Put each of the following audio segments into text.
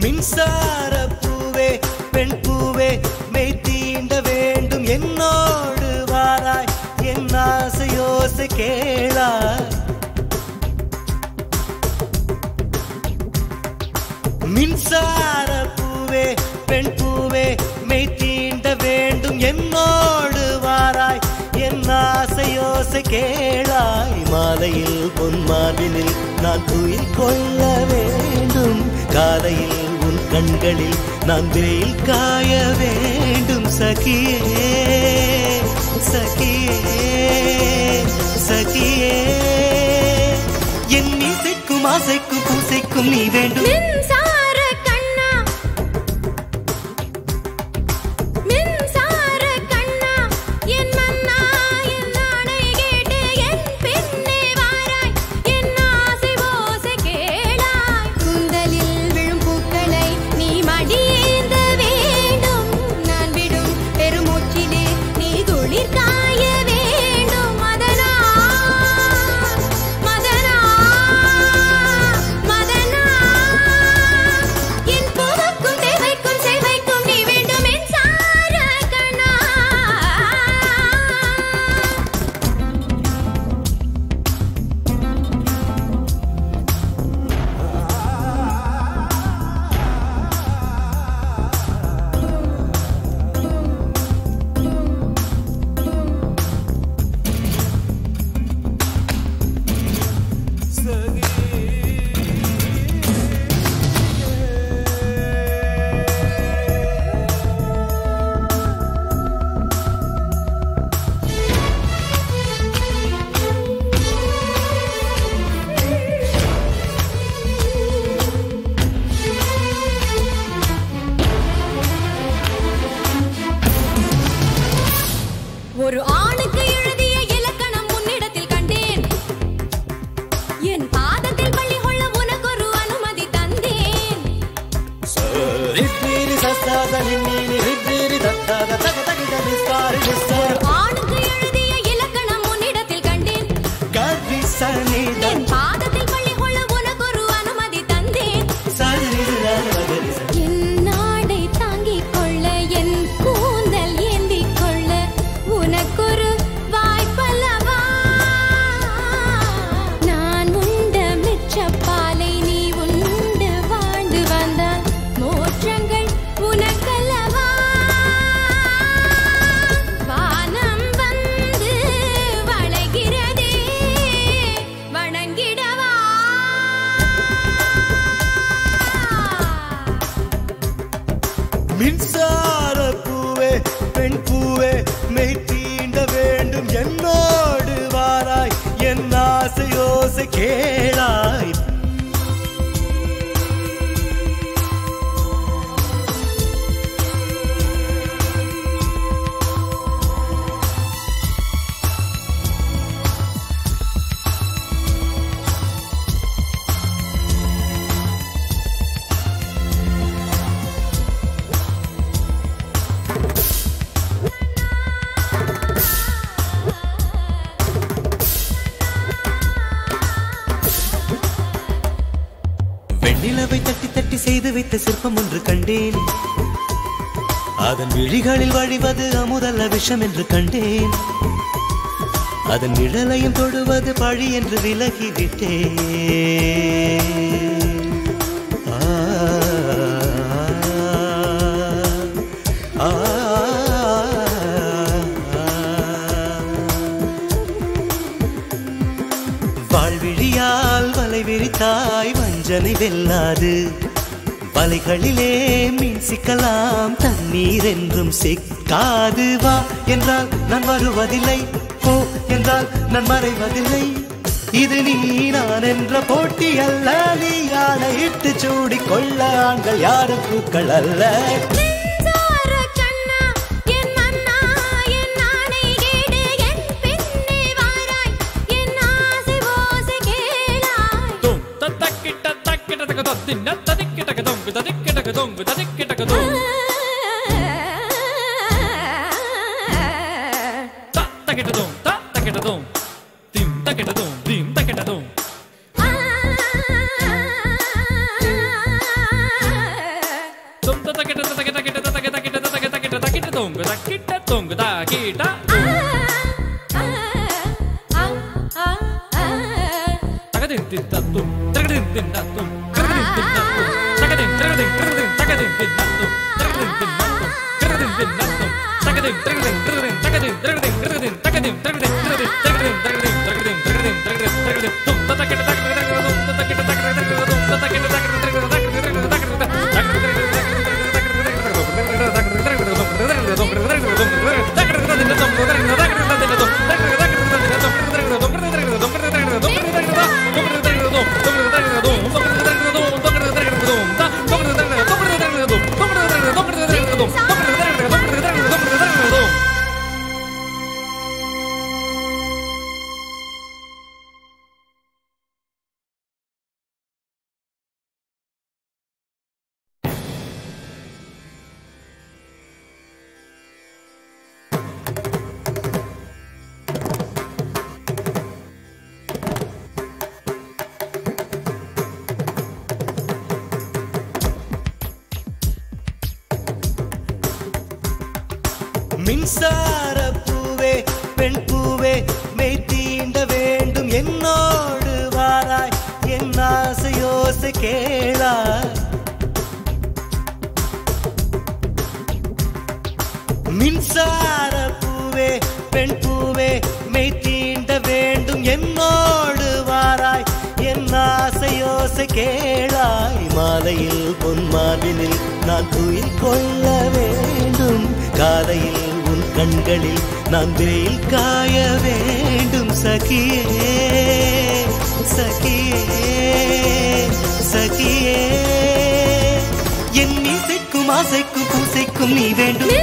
மின்சார பூவே பெண் பூவே மெய் தீண்ட வேண்டும் என்னோடு வாராய் என் ஆசையோசை கேளாய் மின்சார பூவே பெண் பூவே மெய் தீண்ட வேண்டும் என்னோடு வாராய் என் ஆசையோசை கேளாய் மாலையில் பொன்மாலினில் நான் துயில் கொள்ள வேண்டும் காலையில் உன் கண்களில் நான் வெயில் காய வேண்டும் சகியே சகியே சகியே என் இசைக்கும் ஆசைக்கும் பூசைக்கும் நீ வேண்டும் ஒரு ஆணுக்கு எழுதிய இலக்கணம் உன்னிடத்தில் கண்டேன் என் பாதத்தில் பள்ளி கொள்ள உனக்கு ஒரு அனுமதி தந்தேன் ஆணுக்கு எழுதிய இலக்கணம் உன்னிடத்தில் கண்டேன் என் பாதத்தில் பள்ளி கொள்ள உனக்கு ஒரு அனுமதி தந்தேன் என் நாடை தாங்கிக் கொள்ள என் கூந்தல் ஏந்திக் கொள்ள உனக்கொரு வாய்ப்பல்லவா நான் உண்ட மிச்சப்பாலை நீ உண்டு வாழ்ந்து வந்தால் மோற்றங்கள் உனக்கல்லவா வானம் வந்து வளைகிறதே வணங்கிடவா மின்சார பூவே பெண் பூவே மெய் தீண்ட வேண்டும் என்னோடு வாராய் என் ஆசையோசை கேளாய் வெண்ணிலவை தட்டி தட்டி செய்து வைத்த சிற்பம் ஒன்று கண்டேன் அதன் விழிகளில் வழிவது அமுதல்ல விஷம் என்று கண்டேன் அதன் நிழலையும் தொடுவது பழி என்று விலகிவிட்டேன் வாழ்விழியால் வலை விரித்தாய் வஞ்சனை வெல்லாது வலைகளிலே மீன் சிக்கலாம் தண்ணீர் என்றும் சிக்காது வா என்றால் நான் வருவதில்லை போ என்றால் நான் மறைவதில்லை இது நீ நான் என்ற போட்டி அல்ல நீ யானை இட்டு சூடிக் கொள்ள ஆண்கள் யாரும் பூக்கள் அல்ல மின்சார பூவே பெண் பூவே மெய் தீண்ட வேண்டும் என்னோடு வாராய் என் ஆசையோசை கேளாய் மின்சார பூவே பெண் பூவே மெய் தீண்ட வேண்டும் என்னோடு வாராய் என் ஆசையோசை கேளாய் மாலையில் பொன்மாலினில் நான் துயில் கொள்ள வேண்டும் காலையில் உன் கண்களில் நான் வெயில் காய வேண்டும் சகியே சகியே சகியே என் இசைக்கும் ஆசைக்கும் பூசைக்கும் நீ வேண்டும்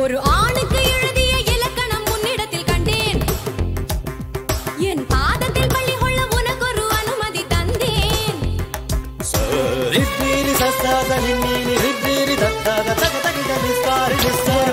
ஒரு ஆணுக்கு எழுதிய இலக்கணம் உன்னிடத்தில் கண்டேன் என் பாதத்தில் பள்ளி கொள்ள உனக்கு ஒரு அனுமதி தந்தேன்